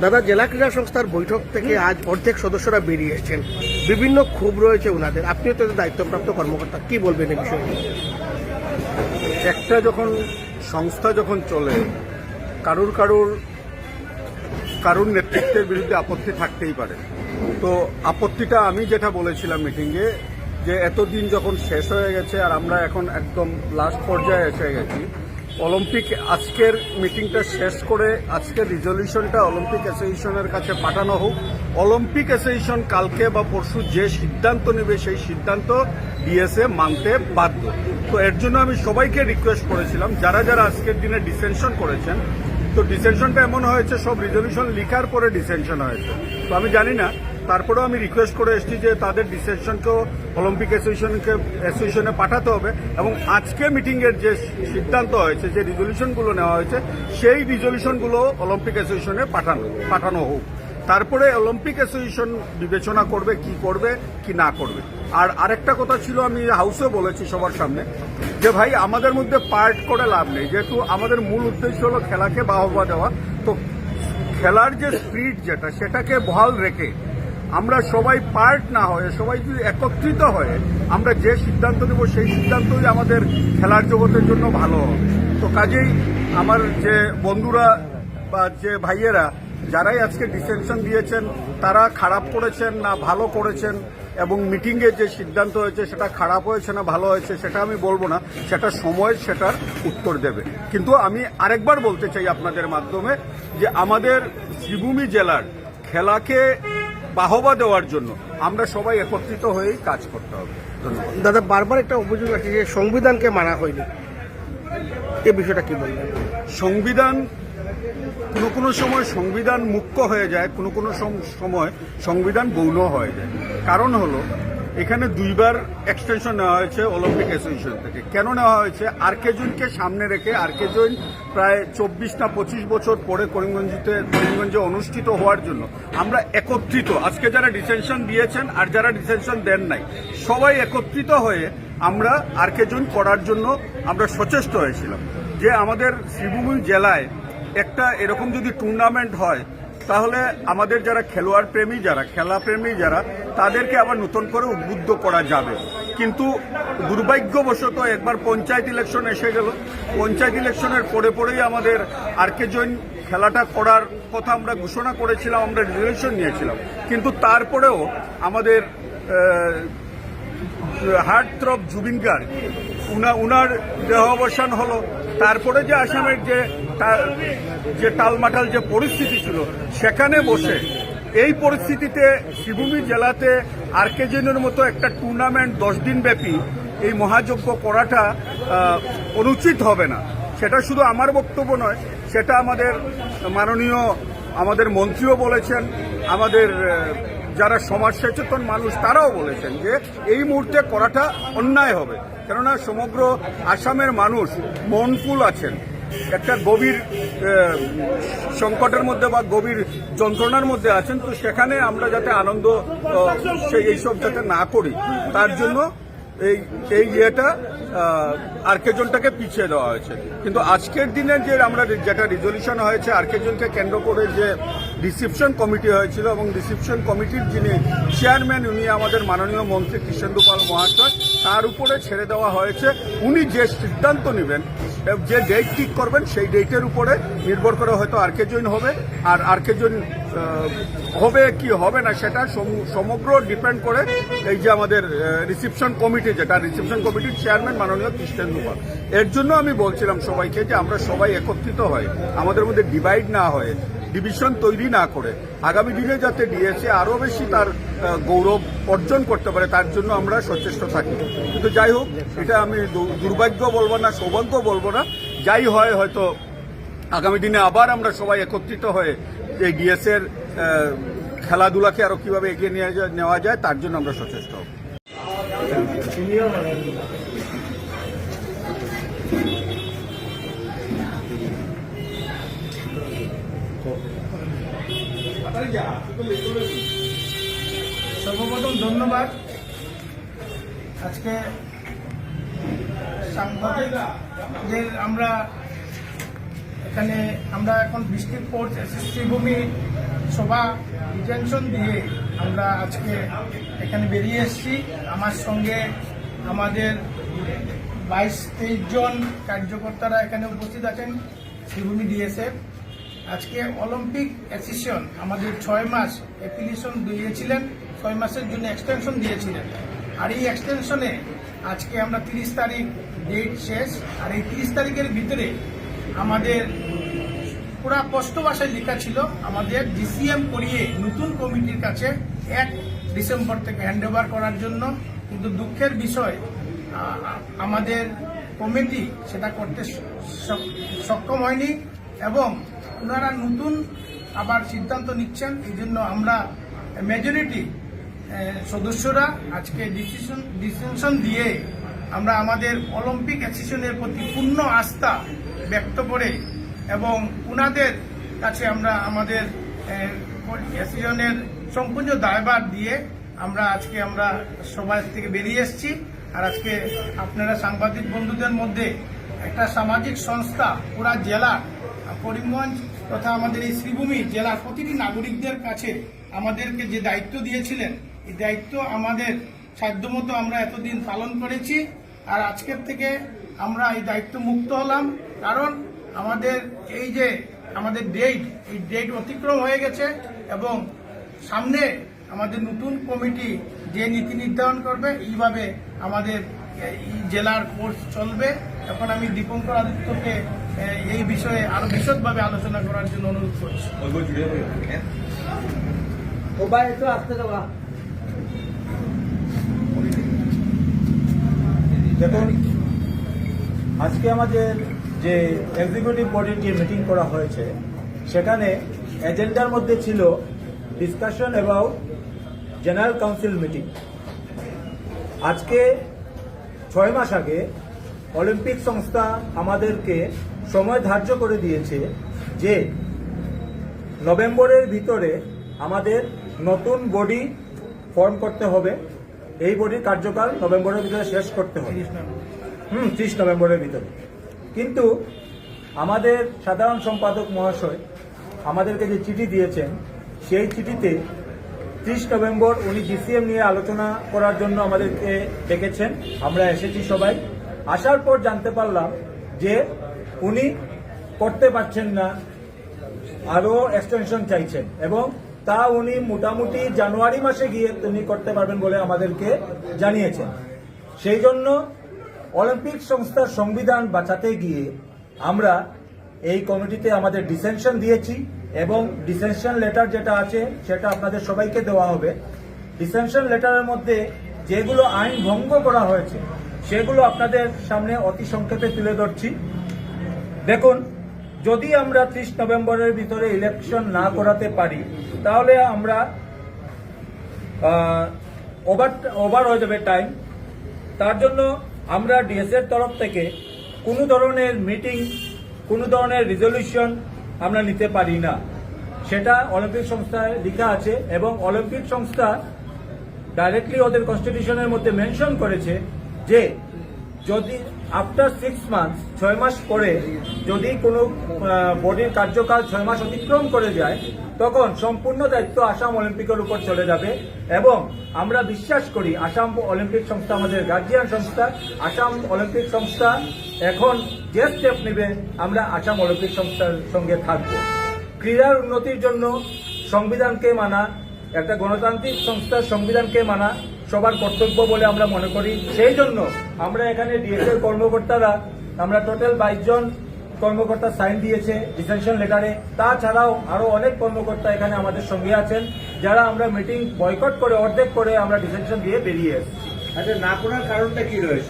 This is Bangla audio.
দাদা, জেলা ক্রীড়া সংস্থার বৈঠক থেকে আজ অর্ধেক সদস্যরা বেরিয়ে এসেছেন, বিভিন্ন ক্ষোভ রয়েছে ওনাদের। আপনিও তো দায়িত্বপ্রাপ্ত কর্মকর্তা, কি বলবেন এই বিষয়ে? একটা যখন সংস্থা যখন চলে, কারুর নেতৃত্বের বিরুদ্ধে আপত্তি থাকতেই পারে। তো আপত্তিটা আমি যেটা বলেছিলাম মিটিংয়ে, যে এতদিন যখন শেষ হয়ে গেছে আর আমরা এখন একদম লাস্ট পর্যায়ে এসে গেছি, অলিম্পিক আজকের মিটিংটা শেষ করে আজকের রিজলিউশনটা অলিম্পিক অ্যাসোসিয়েশনের কাছে পাঠানো হোক। অলিম্পিক অ্যাসোসিয়েশন কালকে বা পরশু যে সিদ্ধান্ত নেবে সেই সিদ্ধান্ত ডিএসএ মানতে বাধ্য। তো এর জন্য আমি সবাইকে রিকোয়েস্ট করেছিলাম, যারা যারা আজকের দিনে ডিসেনশন করেছেন, তো ডিসেনশনটা এমন হয়েছে সব রিজলিউশন লিখার পরে ডিসেনশন হয়েছে। তো আমি জানি না, তারপরেও আমি রিকোয়েস্ট করে এসেছি যে তাদের ডিসিশনকেও অলিম্পিক অ্যাসোসিয়েশনে পাঠাতে হবে এবং আজকে মিটিংয়ের যে সিদ্ধান্ত হয়েছে, যে রিজলিউশনগুলো নেওয়া হয়েছে, সেই রিজলিউশনগুলো অলিম্পিক অ্যাসোসিয়েশনে পাঠানো হোক। তারপরে অলিম্পিক অ্যাসোসিয়েশন বিবেচনা করবে কি না করবে। আর আরেকটা কথা ছিল, আমি হাউসে বলেছি সবার সামনে, যে ভাই আমাদের মধ্যে পার্ট করে লাভ নেই, যেহেতু আমাদের মূল উদ্দেশ্য হলো খেলাকে বাহবা দেওয়া। তো খেলার যে স্পিরিট যেটা, সেটাকে বহাল রেখে আমরা সবাই পার্ট না হয়ে, সবাই যদি একত্রিত হয়ে আমরা যে সিদ্ধান্ত নেব, সেই সিদ্ধান্তই আমাদের খেলার জগতের জন্য ভালো হবে। তো কাজেই আমার যে বন্ধুরা বা যে ভাইয়েরা যারাই আজকে ডিসেনশন দিয়েছেন, তারা খারাপ করেছেন না ভালো করেছেন, এবং মিটিংয়ে যে সিদ্ধান্ত হয়েছে সেটা খারাপ হয়েছে না ভালো হয়েছে সেটা আমি বলবো না, সেটা সময় সেটার উত্তর দেবে। কিন্তু আমি আরেকবার বলতে চাই আপনাদের মাধ্যমে, যে আমাদের শ্রীভূমি জেলার খেলাকে বাহবা দেওয়ার জন্য আমরা সবাই একত্রিত হয়েই কাজ করতে হবে। ধন্যবাদ। দাদা, বারবার একটা অভিযোগ আছে যে সংবিধানকে মানা হয়নি, এই বিষয়টা কি বলবেন? সংবিধান কোনো সময় সংবিধান মুখ্য হয়ে যায়, কোনো সময় সংবিধান গৌণ হয়ে যায়। কারণ হলো, এখানে দুইবার এক্সটেনশন নেওয়া হয়েছে অলিম্পিক অ্যাসোসিয়েশন থেকে। কেন নেওয়া হয়েছে? আরকে জৈনকে সামনে রেখে। আরকে জৈন প্রায় 24 না 25 বছর পরে করিমগঞ্জে অনুষ্ঠিত হওয়ার জন্য আমরা একত্রিত, আজকে যারা ডিসেনশন দিয়েছেন আর যারা ডিসেনশন দেন নাই, সবাই একত্রিত হয়ে আমরা আরকে জৈন করার জন্য আমরা সচেষ্ট হয়েছিলাম, যে আমাদের শ্রীভূমি জেলায় একটা এরকম যদি টুর্নামেন্ট হয়, তাহলে আমাদের যারা খেলোয়াড় প্রেমী, যারা খেলা প্রেমী, যারা তাদেরকে আবার নতুন করে উদ্বুদ্ধ করা যাবে। কিন্তু দুর্ভাগ্যবশত একবার পঞ্চায়েত ইলেকশন এসে গেল। পঞ্চায়েত ইলেকশনের পরেই আমাদের আরকে জৈন খেলাটা করার কথা আমরা ঘোষণা করেছিলাম, আমরা রেজলিউশন নিয়েছিলাম। কিন্তু তারপরেও আমাদের হার্ট থ্রব জুবিন গার্গ, উনার দেহ অবসান হলো। তারপরে যে আসামের যে টালমাটাল যে পরিস্থিতি ছিল, সেখানে বসে এই পরিস্থিতিতে শ্রীভূমি জেলাতে আরকে জৈনের মতো একটা টুর্নামেন্ট 10 দিন ব্যাপী এই মহাযজ্ঞ করাটা অনুচিত হবে না। সেটা শুধু আমার বক্তব্য নয়, সেটা আমাদের মাননীয় আমাদের মন্ত্রীও বলেছেন, আমাদের যারা সমাজ সচেতন মানুষ তারাও বলেছেন যে এই মুহূর্তে করাটা অন্যায় হবে। কেননা সমগ্র আসামের মানুষ মনফুল আছেন, একটা গভীর সংকটের মধ্যে বা গভীর যন্ত্রণার মধ্যে আছেন। তো সেখানে আমরা যাতে আনন্দ এইসব যাতে না করি, তার জন্য এই ইয়েটা আরকে জোনটাকে পিছিয়ে দেওয়া হয়েছে। কিন্তু আজকের দিনে যে আমরা যেটা রিজলিউশন হয়েছে, আরকে জোনকে কেন্দ্র করে যে রিসিপশন কমিটি হয়েছিল, এবং রিসিপশন কমিটির যিনি চেয়ারম্যান, উনি আমাদের মাননীয় মন্ত্রী কৃষ্ণেন্দু পাল মহাশয়, তার উপরে ছেড়ে দেওয়া হয়েছে। উনি যে সিদ্ধান্ত নেবেন, যে ডেট ঠিক করবেন, সেই ডেটের উপরে নির্ভর করে হয়তো আরকে জৈন হবে, আর আরকে জৈন হবে কি হবে না সেটা সমগ্র ডিপেন্ড করে এই যে আমাদের রিসিপশন কমিটি, যেটা রিসিপশন কমিটির চেয়ারম্যান মাননীয় কৃষ্ণেন্দু পাল। এর জন্য আমি বলছিলাম সবাইকে যে আমরা সবাই একত্রিত হয়ে, আমাদের মধ্যে ডিভাইড না হয়ে, ডিভিশন তৈরি না করে, আগামী দিনে যাতে ডিএসএ আরও বেশি তার গৌরব অর্জন করতে পারে, তার জন্য আমরা সচেষ্ট থাকি। কিন্তু যাই হোক, এটা আমি দুর্ভাগ্য বলবো না, সৌভাগ্য বলবো না, যাই হয় হয়তো আগামী দিনে আবার আমরা সবাই একত্রিত হয়ে এই ডিএসএর খেলাধুলাকে আরও কীভাবে এগিয়ে নেওয়া যায় তার জন্য আমরা সচেষ্ট হব। সর্বপ্রথম ধন্যবাদ। আজকে সাংবাদিকদের আমরা এখন ডিস্ট্রিক্ট কোর্ট শ্রীভূমি সভা ডিটেনশন দিয়ে আমরা আজকে এখানে বেরিয়ে এসেছি। আমার সঙ্গে আমাদের 22-23 জন কার্যকর্তারা এখানে উপস্থিত আছেন শ্রীভূমি ডিএসএফ। আজকে অলিম্পিক অ্যাসোসিয়েশন আমাদের 6 মাস অ্যাপ্লিকেশন দিয়েছিলেন, 6 মাসের জন্য এক্সটেনশন দিয়েছিলেন। আর এই এক্সটেনশনে আজকে আমরা 30 তারিখ ডেট শেষ। আর এই 30 তারিখের ভিতরে আমাদের পুরা স্পষ্ট ভাষায় লেখা ছিল আমাদের ডিসিএম করিয়ে নতুন কমিটির কাছে 1 ডিসেম্বর থেকে হ্যান্ড ওভার করার জন্য। কিন্তু দুঃখের বিষয় আমাদের কমিটি সেটা করতে সক্ষম হয়নি এবং ওনারা নতুন আবার সিদ্ধান্ত নিচ্ছেন। এই জন্য আমরা মেজরিটি সদস্যরা আজকে ডিসিশন দিয়ে আমরা আমাদের অলিম্পিক অ্যাসোসিয়েশনের প্রতি পূর্ণ আস্থা ব্যক্ত করে এবং ওনাদের কাছে আমরা আমাদের অ্যাসোসিয়েশনের সম্পূর্ণ দায়ভার দিয়ে আমরা আজকে সবাই থেকে বেরিয়ে এসেছি। আর আজকে আপনারা সাংবাদিক বন্ধুদের মধ্যে একটা সামাজিক সংস্থা পুরা জেলা করিমগঞ্জ তথা আমাদের এই শ্রীভূমি জেলার প্রতিটি নাগরিকদের কাছে আমাদেরকে যে দায়িত্ব দিয়েছিলেন, এই দায়িত্ব আমাদের সাধ্যমতো আমরা এতদিন পালন করেছি। আর আজকের থেকে আমরা এই দায়িত্ব মুক্ত হলাম, কারণ আমাদের এই যে আমাদের এই ডেট অতিক্রম হয়ে গেছে এবং সামনে আমাদের নতুন কমিটি যে নীতি নির্ধারণ করবে এইভাবে আমাদের এই জেলার কোর্স চলবে। এখন আমি দীপঙ্কর আদিত্যকে এই বিষয়ে আরো বিশদভাবে আলোচনা করার জন্য অনুরোধ করছি। দেখুন, আজকে আমাদের যে এক্সিকিউটিভ বডির যে মিটিং করা হয়েছে সেখানে এজেন্ডার মধ্যে ছিল discussion about general council meeting. আজকে 6 মাস আগে অলিম্পিক সংস্থা আমাদেরকে সময় ধার্য করে দিয়েছে যে নভেম্বরের ভিতরে আমাদের নতুন বডি ফর্ম করতে হবে। এই বডির কার্যকাল নভেম্বরের ভিতরে শেষ করতে হবে, 30 নভেম্বরের ভিতরে। কিন্তু আমাদের সাধারণ সম্পাদক মহাশয় আমাদেরকে যে চিঠি দিয়েছেন সেই চিঠিতে 30 নভেম্বর উনি ডিসিএম নিয়ে আলোচনা করার জন্য আমাদেরকে ডেকেছেন। আমরা এসেছি সবাই। আসার পর জানতে পারলাম যে উনি করতে পারছেন না, আরো এক্সটেনশন চাইছেন এবং তা উনি মোটামুটি জানুয়ারি মাসে গিয়ে তিনি করতে পারবেন বলে আমাদেরকে জানিয়েছেন। সেই জন্য অলিম্পিক সংস্থার সংবিধান বাঁচাতে গিয়ে আমরা এই কমিটিতে আমাদের ডিসেনশন দিয়েছি এবং ডিসেনশন লেটার যেটা আছে সেটা আপনাদের সবাইকে দেওয়া হবে। ডিসেনশন লেটারের মধ্যে যেগুলো আইন ভঙ্গ করা হয়েছে সেগুলো আপনাদের সামনে অতি সংক্ষেপে তুলে ধরছি। দেখুন, যদি আমরা 30 নভেম্বরের ভিতরে ইলেকশন না করাতে পারি তাহলে আমরা ওভার হয়ে যাবে টাইম। তার জন্য আমরা ডিএসএর তরফ থেকে কোনো ধরনের মিটিং, কোনো ধরনের রেজলিউশন আমরা নিতে পারি না। সেটা অলিম্পিক সংস্থায় লেখা আছে এবং অলিম্পিক সংস্থা ডাইরেক্টলি ওদের কনস্টিটিউশনের মধ্যে মেনশন করেছে যে যদি আফটার 6 মান্থ 6 মাস পরে যদি কোনো বডির কার্যকাল 6 মাস অতিক্রম করে যায় তখন সম্পূর্ণ দায়িত্ব আসাম অলিম্পিকের উপর চলে যাবে। এবং আমরা বিশ্বাস করি আসাম অলিম্পিক সংস্থা আমাদের গার্জিয়ান সংস্থা। আসাম অলিম্পিক সংস্থা এখন যে স্টেপ নেবে আমরা আসাম অলিম্পিক সংস্থার সঙ্গে থাকব। ক্রীড়ার উন্নতির জন্য সংবিধানকে মানা, একটা গণতান্ত্রিক সংস্থার সংবিধানকে মানা সবার কর্তব্য বলে আমরা মনে করি। সেই জন্য আমরা এখানে ডিএসএর কর্মকর্তারা আমরা টোটাল 22 জন কর্মকর্তা সাইন দিয়েছে ডিসেনশন লেটারে। তাছাড়াও আরো অনেক কর্মকর্তা এখানে আমাদের সঙ্গে আছেন যারা আমরা মিটিং বয়কট করে অর্ধেক করে আমরা ডিসেনশন দিয়ে বেরিয়ে এসেছি। আচ্ছা, না করার কারণটা কি রয়েছে?